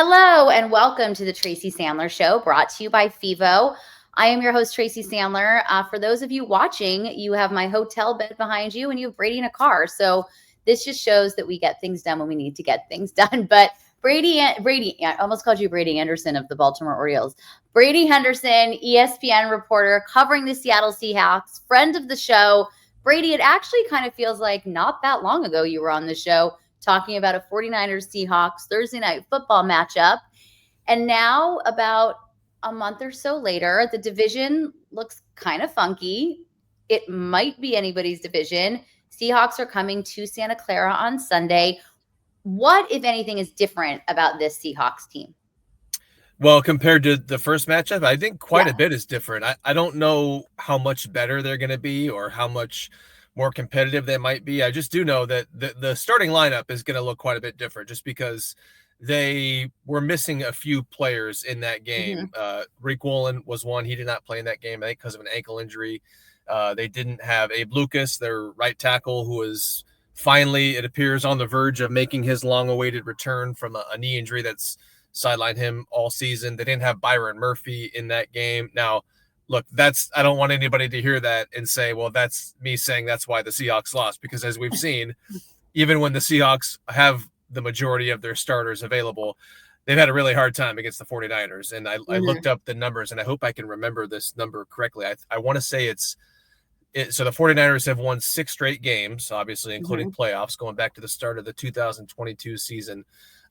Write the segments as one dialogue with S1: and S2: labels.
S1: Hello and welcome to the Tracy Sandler Show, brought to you by FIVO. I am your host, Tracy Sandler. For those of you watching, you have my hotel bed behind you and you have Brady in a car. So this just shows that we get things done when we need to get things done. But Brady, I almost called you Brady Henderson of the Baltimore Orioles. Brady Henderson, ESPN reporter covering the Seattle Seahawks, friend of the show. Brady, it actually kind of feels like not that long ago you were on the show talking about a 49ers Seahawks Thursday night football matchup. And now, about a month or so later, the division looks kind of funky. It might be anybody's division. Seahawks are coming to Santa Clara on Sunday. What, if anything, is different about this Seahawks team?
S2: Well, compared to the first matchup, I think quite a bit is different. I don't know how much better they're going to be or how much more competitive they might be. I just do know that the starting lineup is going to look quite a bit different just because they were missing a few players in that game. Rick Woolen was one. He did not play in that game, I think, because of an ankle injury. They didn't have Abe Lucas, their right tackle, who was finally, it appears, on the verge of making his long-awaited return from a knee injury that's sidelined him all season. They didn't have Byron Murphy in that game. Now, look, I don't want anybody to hear that and say, well, that's me saying that's why the Seahawks lost, because as we've seen, even when the Seahawks have the majority of their starters available, they've had a really hard time against the 49ers. And I looked up the numbers, and I hope I can remember this number correctly. I want to say so the 49ers have won 6 straight games, obviously, including playoffs, going back to the start of the 2022 season.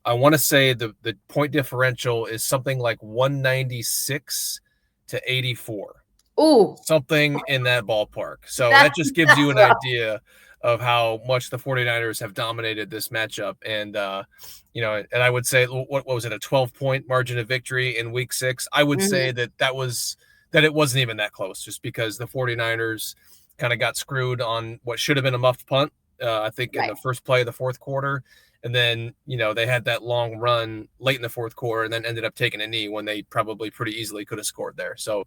S2: I want to say the point differential is something like 196 to 84.
S1: Ooh.
S2: Something in that ballpark. So that just gives you an idea of how much the 49ers have dominated this matchup. And, and I would say, what was it, a 12-point margin of victory in week 6? I would say that it wasn't even that close, just because the 49ers kind of got screwed on what should have been a muffed punt, I think, in the first play of the fourth quarter. And then, they had that long run late in the fourth quarter and then ended up taking a knee when they probably pretty easily could have scored there. So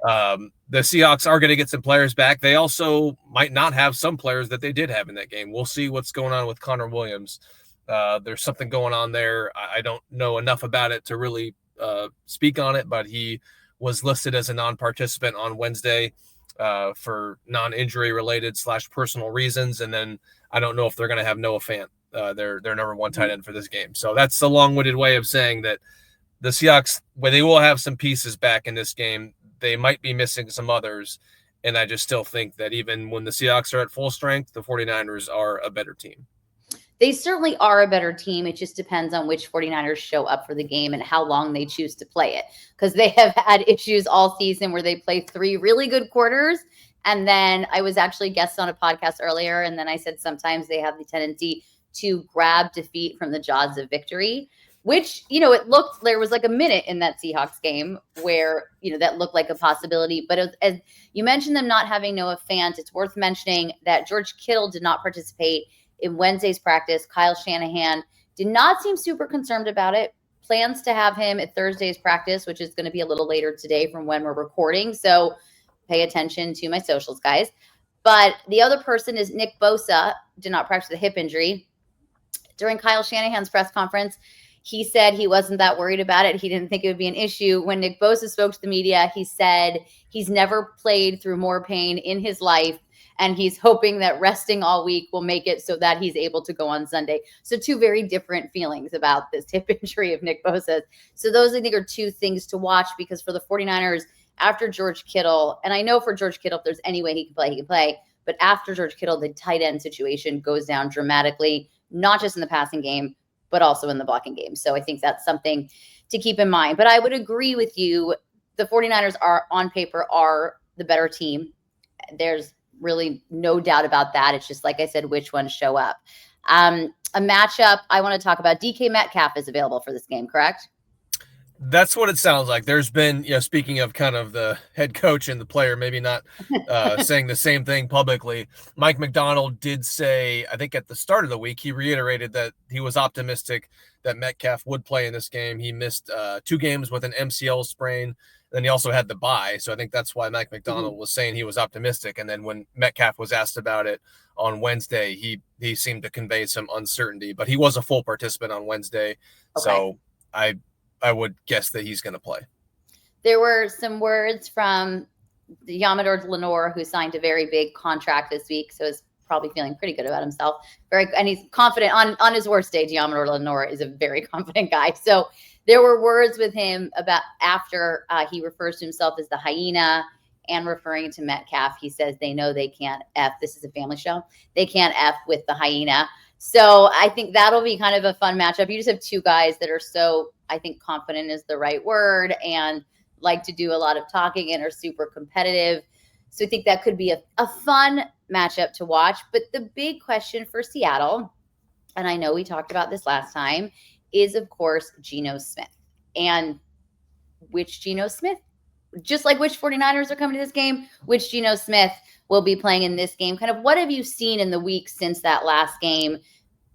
S2: the Seahawks are going to get some players back. They also might not have some players that they did have in that game. We'll see what's going on with Connor Williams. There's something going on there. I don't know enough about it to really speak on it, but he was listed as a non-participant on Wednesday for non-injury related / personal reasons. And then I don't know if they're going to have Noah Fant, their number 1 tight end, for this game. So that's a long-winded way of saying that the Seahawks, where they will have some pieces back in this game, they might be missing some others. And I just still think that even when the Seahawks are at full strength, the 49ers are a better team.
S1: They certainly are a better team. It just depends on which 49ers show up for the game and how long they choose to play it, because they have had issues all season where they play 3 really good quarters. And then I was actually guest on a podcast earlier, and then I said sometimes they have the tendency to grab defeat from the jaws of victory, which, it looked, there was like a minute in that Seahawks game where, that looked like a possibility. But as you mentioned them not having Noah Fant, it's worth mentioning that George Kittle did not participate in Wednesday's practice. Kyle Shanahan did not seem super concerned about it. Plans to have him at Thursday's practice, which is going to be a little later today from when we're recording. So pay attention to my socials, guys. But the other person is Nick Bosa, did not practice with a hip injury. During Kyle Shanahan's press conference, he said he wasn't that worried about it. He didn't think it would be an issue. When Nick Bosa spoke to the media, he said he's never played through more pain in his life, and he's hoping that resting all week will make it so that he's able to go on Sunday. So 2 very different feelings about this hip injury of Nick Bosa. So those, I think, are 2 things to watch, because for the 49ers, after George Kittle, and I know for George Kittle, if there's any way he can play. But after George Kittle, the tight end situation goes down dramatically, not just in the passing game, but also in the blocking game. So I think that's something to keep in mind. But I would agree with you. The 49ers are, on paper, are the better team. There's really no doubt about that. It's just, like I said, which ones show up. A matchup I want to talk about. DK Metcalf is available for this game, correct?
S2: That's what it sounds like. There's been, speaking of kind of the head coach and the player, maybe not saying the same thing publicly. Mike McDonald did say, I think at the start of the week, he reiterated that he was optimistic that Metcalf would play in this game. He missed 2 games with an MCL sprain. Then he also had the bye. So I think that's why Mike McDonald was saying he was optimistic. And then when Metcalf was asked about it on Wednesday, he seemed to convey some uncertainty, but he was a full participant on Wednesday. Okay. So I would guess that he's going to play.
S1: There were some words from Yamador Lenore, who signed a very big contract this week, so is probably feeling pretty good about himself. And he's confident on his worst day. Yamador Lenore is a very confident guy. So there were words with him about after he refers to himself as the hyena and referring to Metcalf. He says they know they can't F. This is a family show. They can't F with the hyena. So I think that'll be kind of a fun matchup. You just have two guys that are so, I think confident is the right word, and like to do a lot of talking and are super competitive. So I think that could be a fun matchup to watch. But the big question for Seattle, and I know we talked about this last time, is of course Geno Smith. And which Geno Smith, just like which 49ers are coming to this game, which Geno Smith will be playing in this game. Kind of what have you seen in the weeks since that last game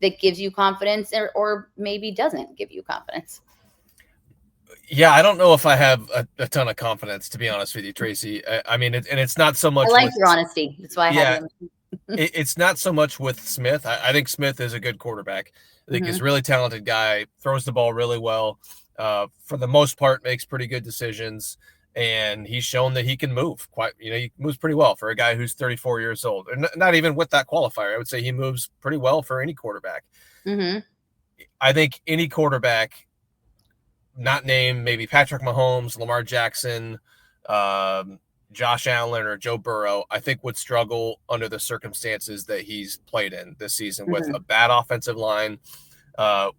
S1: that gives you confidence or maybe doesn't give you confidence?
S2: Yeah, I don't know if I have a ton of confidence, to be honest with you, Tracy. I mean, and it's not so much.
S1: I like your honesty. That's why I had you.
S2: It's not so much with Smith. I think Smith is a good quarterback. I think he's a really talented guy, throws the ball really well. For the most part, makes pretty good decisions, and he's shown that he can move he moves pretty well for a guy who's 34 years old. And not even with that qualifier, I would say he moves pretty well for any quarterback. I think any quarterback, not named maybe Patrick Mahomes, Lamar Jackson, Josh Allen, or Joe Burrow, I think would struggle under the circumstances that he's played in this season with a bad offensive line,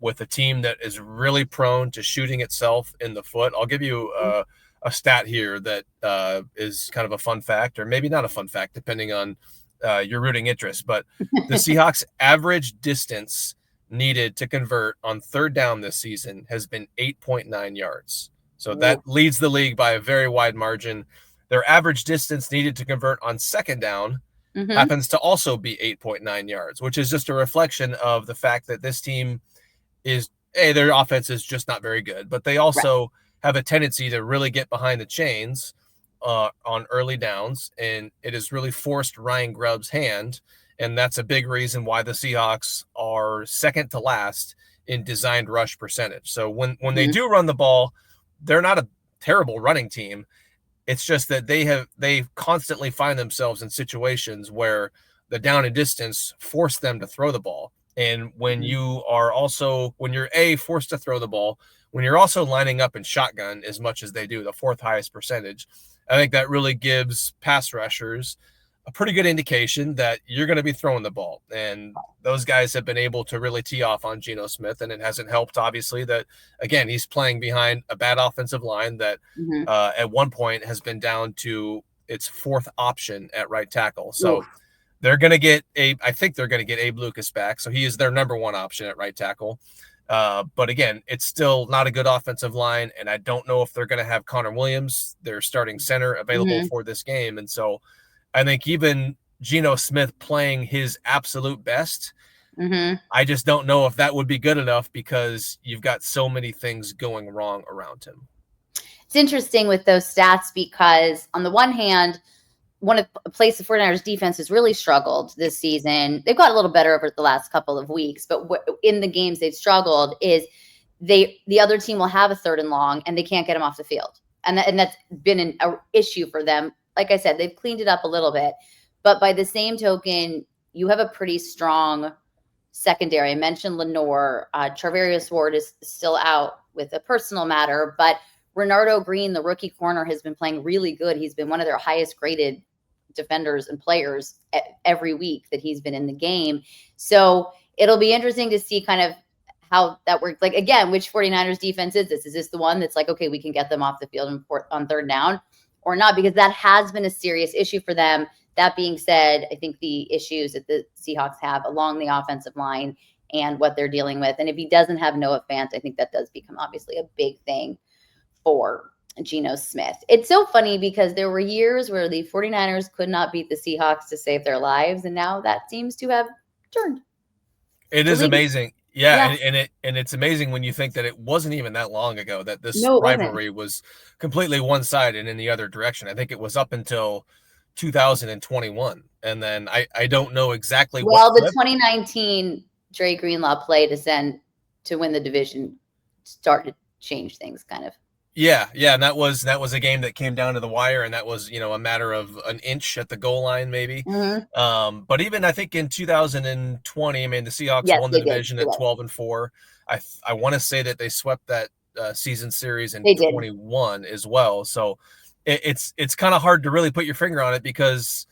S2: with a team that is really prone to shooting itself in the foot. I'll give you a stat here that is kind of a fun fact, or maybe not a fun fact, depending on your rooting interest. But the Seahawks' average distance needed to convert on third down this season has been 8.9 yards. So that leads the league by a very wide margin. Their average distance needed to convert on second down happens to also be 8.9 yards, which is just a reflection of the fact that this team is, their offense is just not very good, but they also have a tendency to really get behind the chains on early downs, and it has really forced Ryan Grubb's hand. And that's a big reason why the Seahawks are second to last in designed rush percentage. So when they do run the ball, they're not a terrible running team. It's just that they constantly find themselves in situations where the down and distance force them to throw the ball. And when you are also, when you're forced to throw the ball, when you're also lining up in shotgun as much as they do, the fourth highest percentage, I think that really gives pass rushers a pretty good indication that you're going to be throwing the ball. And those guys have been able to really tee off on Geno Smith. And it hasn't helped, obviously, that, again, he's playing behind a bad offensive line that at one point has been down to its fourth option at right tackle. So they're going to get I think they're going to get Abe Lucas back. So he is their number one option at right tackle. But again, it's still not a good offensive line. And I don't know if they're going to have Connor Williams, their starting center, available for this game. And so I think even Geno Smith playing his absolute best, I just don't know if that would be good enough because you've got so many things going wrong around him.
S1: It's interesting with those stats because on the one hand, one of the places the 49ers defense has really struggled this season. They've got a little better over the last couple of weeks, but in the games they've struggled is the other team will have a third and long and they can't get them off the field. And that's been an issue for them. Like I said, they've cleaned it up a little bit, but by the same token, you have a pretty strong secondary. I mentioned Lenore. Charvarius Ward is still out with a personal matter, but Renardo Green, the rookie corner, has been playing really good. He's been one of their highest graded defenders and players every week that he's been in the game. So it'll be interesting to see kind of how that works. Like, again, which 49ers defense is this? Is this the one that's like, okay, we can get them off the field on third down? Or not, because that has been a serious issue for them. That being said, I think the issues that the Seahawks have along the offensive line and what they're dealing with, and if he doesn't have Noah Fant, I think that does become obviously a big thing for Geno Smith. It's so funny because there were years where the 49ers could not beat the Seahawks to save their lives, and now that seems to have turned.
S2: It is amazing. Yeah. And it's amazing when you think that it wasn't even that long ago that this rivalry was completely one-sided in the other direction. I think it was up until 2021. And then I don't know exactly
S1: the 2019 Dre Greenlaw play to win the division started change things kind of.
S2: Yeah, and that was a game that came down to the wire, and that was, you know, a matter of an inch at the goal line, maybe. But even I think in 2020, I mean, the Seahawks
S1: Yes,
S2: won the
S1: they did.
S2: division at 12-4. I want to say that they swept that season series in
S1: They did.
S2: 21 as well. So it's kind of hard to really put your finger on it, because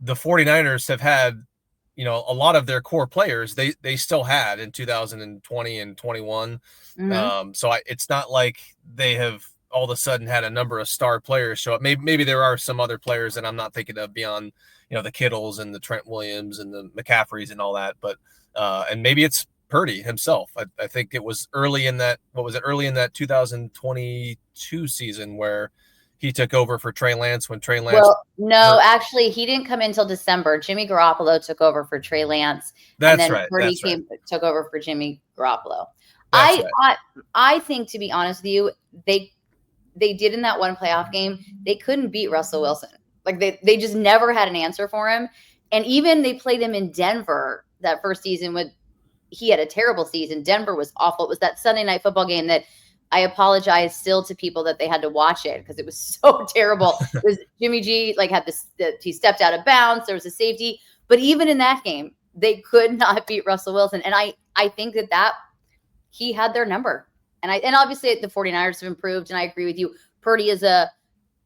S2: the 49ers have had, you know, a lot of their core players they still had in 2020 and 21. So it's not like they have all of a sudden had a number of star players show up. Maybe there are some other players that I'm not thinking of beyond, you know, the Kittles and the Trent Williams and the McCaffreys and all that. But and maybe it's Purdy himself. I think it was early in that, early in that 2022 season where he took over for Trey Lance when Trey Lance.
S1: Well, no, actually, he didn't come in until December. Jimmy Garoppolo took over for Trey Lance, and then Purdy took over for Jimmy Garoppolo. I think, to be honest with you, they did in that one playoff game. They couldn't beat Russell Wilson. Like they just never had an answer for him. And even they played him in Denver that first season he had a terrible season. Denver was awful. It was that Sunday Night Football game that I apologize still to people that they had to watch it because it was so terrible. It was Jimmy G had he stepped out of bounds. There was a safety, but even in that game, they could not beat Russell Wilson. And I think that he had their number. And obviously the 49ers have improved. And I agree with you. Purdy is a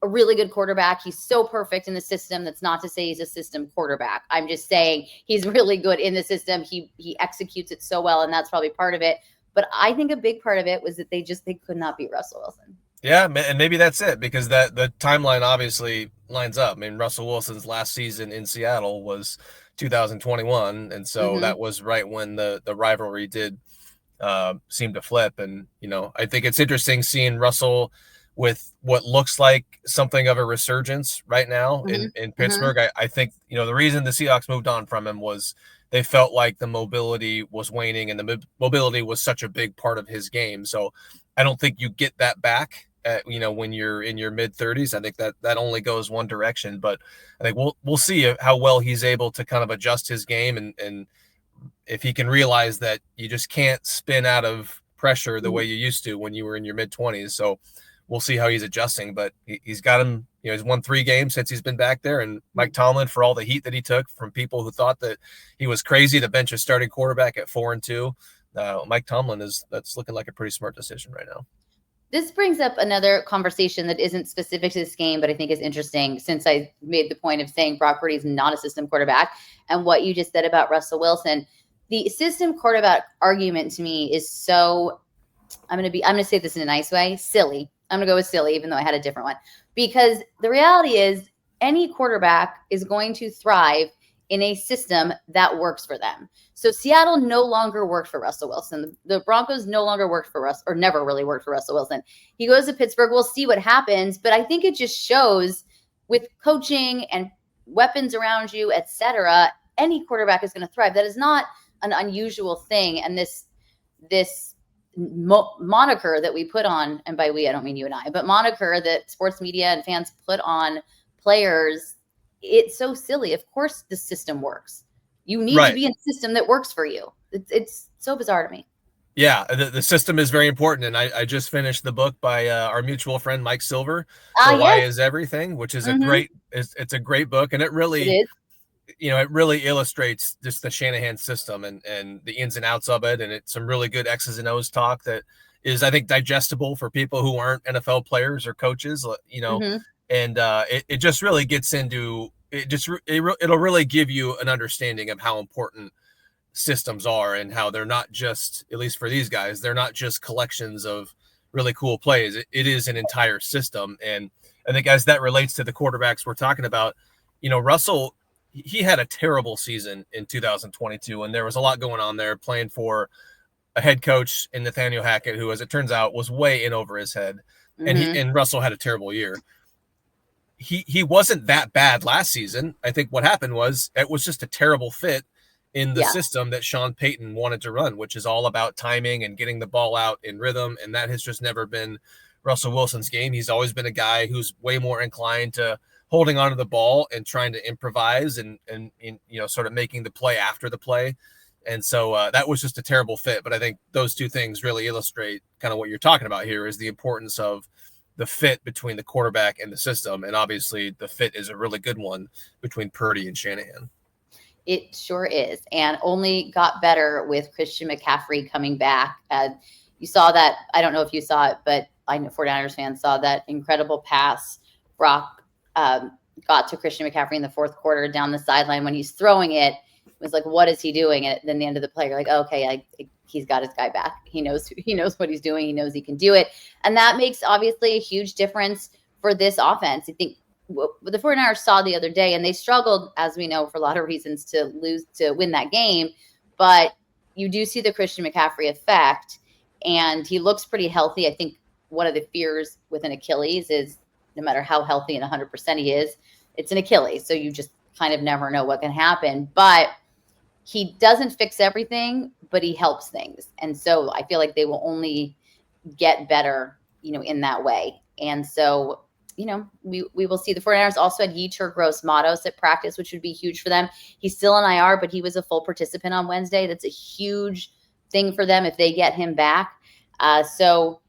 S1: really good quarterback. He's so perfect in the system. That's not to say he's a system quarterback. I'm just saying he's really good in the system. He executes it so well. And that's probably part of it. But I think a big part of it was that they could not beat Russell Wilson.
S2: Yeah, and maybe that's it, because the timeline obviously lines up. I mean, Russell Wilson's last season in Seattle was 2021, and so that was right when the rivalry did seem to flip. And, you know, I think it's interesting seeing Russell with what looks like something of a resurgence right now in Pittsburgh. I think, you know, the reason the Seahawks moved on from him was they felt like the mobility was waning, and the mobility was such a big part of his game. So I don't think you get that back you know, when you're in your mid 30s. I think that only goes one direction, but I think we'll see how well he's able to kind of adjust his game, and if he can realize that you just can't spin out of pressure the way you used to when you were in your mid 20s. So we'll see how he's adjusting, but he's got him, you know, he's won 3 games since he's been back there. And Mike Tomlin, for all the heat that he took from people who thought that he was crazy to bench a starting quarterback at 4-2, Mike Tomlin that's looking like a pretty smart decision right now.
S1: This brings up another conversation that isn't specific to this game, but I think is interesting, since I made the point of saying Brock Purdy is not a system quarterback, and what you just said about Russell Wilson. The system quarterback argument to me is so, I'm going to say this in a nice way, silly. I'm going to go with silly, even though I had a different one, because the reality is any quarterback is going to thrive in a system that works for them. So Seattle no longer worked for Russell Wilson. The Broncos no longer worked for Russ, or never really worked for Russell Wilson. He goes to Pittsburgh. We'll see what happens, but I think it just shows, with coaching and weapons around you, etc., any quarterback is going to thrive. That is not an unusual thing. And this moniker that we put on, and by we, I don't mean you and I, but moniker that sports media and fans put on players, it's so silly. Of course the system works. You need to be in a system that works for you. It's so bizarre to me.
S2: Yeah, the system is very important. And I just finished the book by our mutual friend, Mike Silver, Why is Everything, which is it's a great book. And it really, it really illustrates just the Shanahan system and the ins and outs of it. And it's some really good X's and O's talk that is, I think, digestible for people who aren't NFL players or coaches, and it just really gets into it'll really give you an understanding of how important systems are, and how they're not just, at least for these guys, they're not just collections of really cool plays. It is an entire system. And I think as that relates to the quarterbacks we're talking about, Russell, he had a terrible season in 2022, and there was a lot going on there, playing for a head coach in Nathaniel Hackett, who, as it turns out, was way in over his head. And Russell had a terrible year. He wasn't that bad last season. I think what happened was it was just a terrible fit in the system that Sean Payton wanted to run, which is all about timing and getting the ball out in rhythm. And that has just never been Russell Wilson's game. He's always been a guy who's way more inclined to holding onto the ball and trying to improvise and sort of making the play after the play. And so that was just a terrible fit. But I think those two things really illustrate kind of what you're talking about here, is the importance of the fit between the quarterback and the system. And obviously the fit is a really good one between Purdy and Shanahan.
S1: It sure is, and only got better with Christian McCaffrey coming back. You saw that. I don't know if you saw it, but I know 49ers fans saw that incredible pass Brock got to Christian McCaffrey in the fourth quarter down the sideline. When he's throwing it, it was like, what is he doing? And then the end of the play, you're like, okay, he's got his guy back. He knows what he's doing. He knows he can do it. And that makes obviously a huge difference for this offense. I think what the 49ers saw the other day, and they struggled, as we know, for a lot of reasons to win that game. But you do see the Christian McCaffrey effect, and he looks pretty healthy. I think one of the fears with an Achilles is no matter how healthy and 100% he is, it's an Achilles. So you just kind of never know what can happen. But he doesn't fix everything, but he helps things. And so I feel like they will only get better, in that way. And so, we will see. The 49ers also had Yetur Gross-Matos at practice, which would be huge for them. He's still in IR, but he was a full participant on Wednesday. That's a huge thing for them if they get him back. So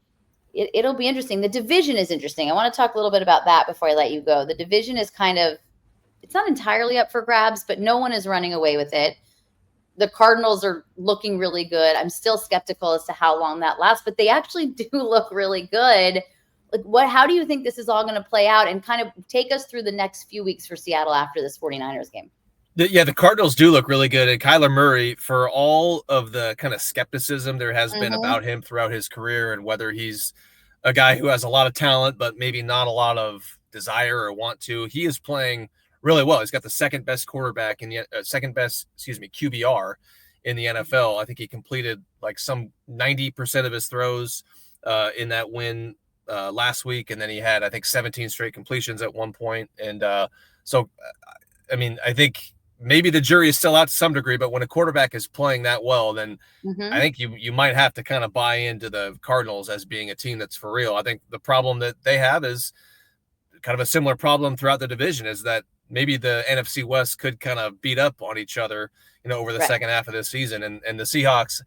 S1: it'll be interesting. The division is interesting. I want to talk a little bit about that before I let you go. The division is it's not entirely up for grabs, but no one is running away with it. The Cardinals are looking really good. I'm still skeptical as to how long that lasts, but they actually do look really good. Like, how do you think this is all going to play out, and kind of take us through the next few weeks for Seattle after this 49ers game?
S2: The Cardinals do look really good. And Kyler Murray, for all of the kind of skepticism there has been about him throughout his career, and whether he's a guy who has a lot of talent, but maybe not a lot of desire or want to, he is playing really well. He's got the second best quarterback in the QBR in the NFL. I think he completed like some 90% of his throws in that win last week. And then he had, I think, 17 straight completions at one point. And I think maybe the jury is still out to some degree, but when a quarterback is playing that well, then I think you might have to kind of buy into the Cardinals as being a team that's for real. I think the problem that they have is kind of a similar problem throughout the division, is that maybe the NFC West could kind of beat up on each other, over the second half of this season. And the Seahawks,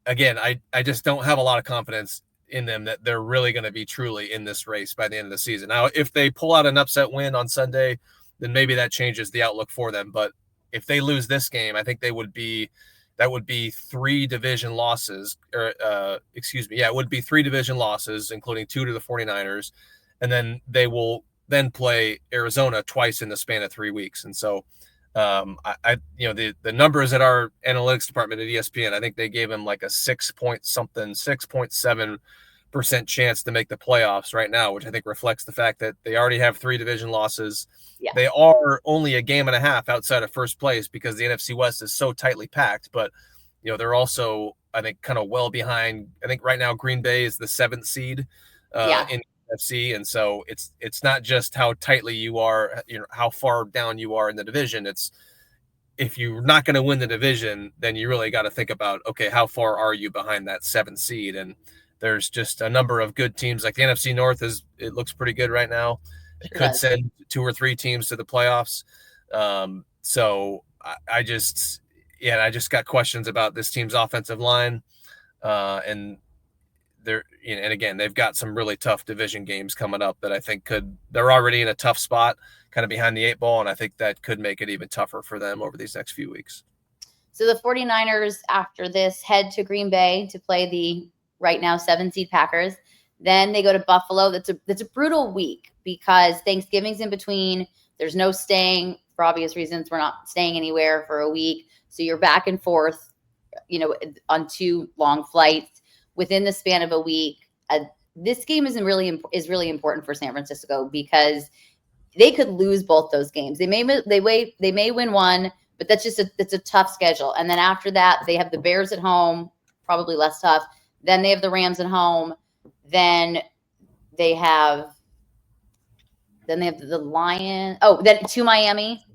S2: again, I just don't have a lot of confidence in them that they're really going to be truly in this race by the end of the season. Now, if they pull out an upset win on Sunday, then maybe that changes the outlook for them. But if they lose this game, I think that would be 3 division losses, it would be 3 division losses, including 2 to the 49ers. And then they will then play Arizona twice in the span of 3 weeks. And so the numbers at our analytics department at ESPN, I think they gave him like a 6.7% chance to make the playoffs right now, which I think reflects the fact that they already have 3 division losses.
S1: Yeah.
S2: They are only a game and a half outside of first place because the NFC West is so tightly packed, but they're also, I think, kind of well behind. I think right now Green Bay is the 7th seed in NFC, and so it's not just how tightly you are, how far down you are in the division. It's if you're not going to win the division, then you really got to think about, okay, how far are you behind that 7th seed? And there's just a number of good teams. Like the NFC North it looks pretty good right now. It could send 2 or 3 teams to the playoffs. So I just got questions about this team's offensive line, and and again, they've got some really tough division games coming up that I think they're already in a tough spot, kind of behind the 8 ball, and I think that could make it even tougher for them over these next few weeks.
S1: So the 49ers, after this, head to Green Bay to play the right now 7 seed Packers. Then they go to Buffalo. That's a brutal week because Thanksgiving's in between. There's no staying for obvious reasons. We're not staying anywhere for a week. So you're back and forth, on 2 long flights within the span of a week. This game is really important for San Francisco because they could lose both those games. They may win one, but that's a tough schedule. And then after that, they have the Bears at home, probably less tough. Then they have the Rams at home. Then they have the Lions. Oh, then to Miami.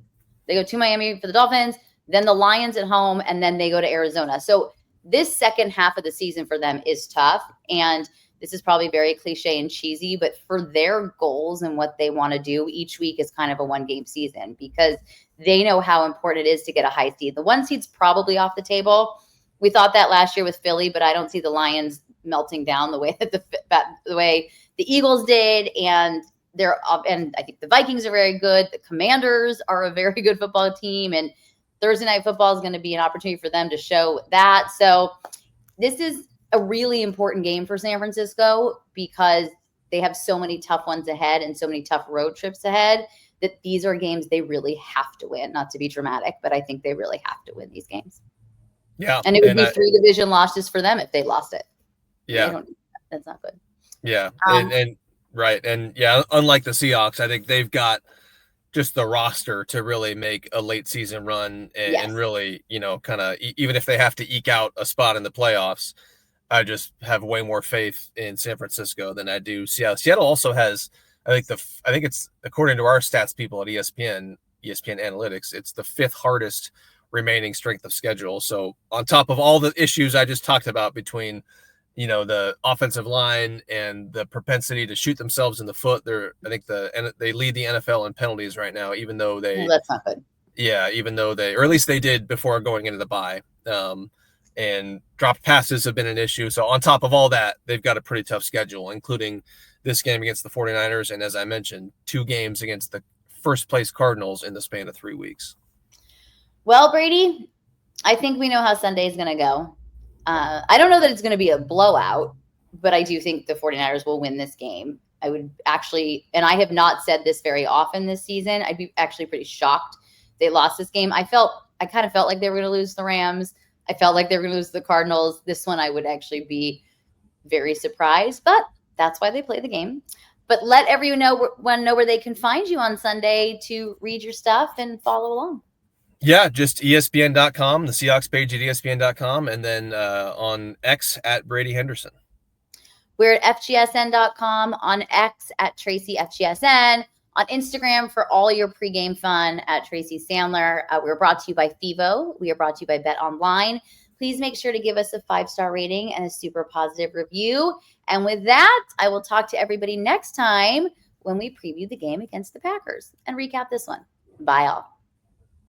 S1: They go to Miami for the Dolphins. Then the Lions at home, and then they go to Arizona. So this second half of the season for them is tough, and this is probably very cliche and cheesy, but for their goals and what they want to do, each week is kind of a 1-game season because they know how important it is to get a high seed. The 1 seed's probably off the table. We thought that last year with Philly, but I don't see the Lions melting down the way that the way the Eagles did. And I think the Vikings are very good. The Commanders are a very good football team, and Thursday Night Football is going to be an opportunity for them to show that. So this is a really important game for San Francisco because they have so many tough ones ahead and so many tough road trips ahead that these are games they really have to win. Not to be dramatic, but I think they really have to win these games.
S2: Yeah.
S1: And it would be 3 division losses for them if they lost it.
S2: Yeah.
S1: That's not good.
S2: Yeah. Right. And yeah, unlike the Seahawks, I think they've got just the roster to really make a late season run and really, kind of, even if they have to eke out a spot in the playoffs, I just have way more faith in San Francisco than I do Seattle. Seattle also has, I think it's, according to our stats people at ESPN Analytics, it's the 5th hardest remaining strength of schedule. So on top of all the issues I just talked about between, the offensive line and the propensity to shoot themselves in the foot, I think they lead the NFL in penalties right now, even though
S1: that's not good.
S2: Yeah, even though or at least they did before going into the bye. And dropped passes have been an issue. So on top of all that, they've got a pretty tough schedule, including this game against the 49ers. And as I mentioned, 2 games against the first place Cardinals in the span of 3 weeks.
S1: Well, Brady, I think we know how Sunday is going to go. I don't know that it's going to be a blowout, but I do think the 49ers will win this game. I would actually, and I have not said this very often this season, I'd be actually pretty shocked they lost this game. I kind of felt like they were going to lose the Rams. I felt like they were going to lose the Cardinals. This one I would actually be very surprised, but that's why they play the game. But let everyone know where they can find you on Sunday to read your stuff and follow along.
S2: Yeah, just ESPN.com, the Seahawks page at ESPN.com, and then on X at Brady Henderson.
S1: We're at FGSN.com, on X at Tracy FGSN, on Instagram for all your pregame fun at Tracy Sandler. We're brought to you by FIVO. We are brought to you by Bet Online. Please make sure to give us a 5-star rating and a super positive review. And with that, I will talk to everybody next time when we preview the game against the Packers and recap this one. Bye all.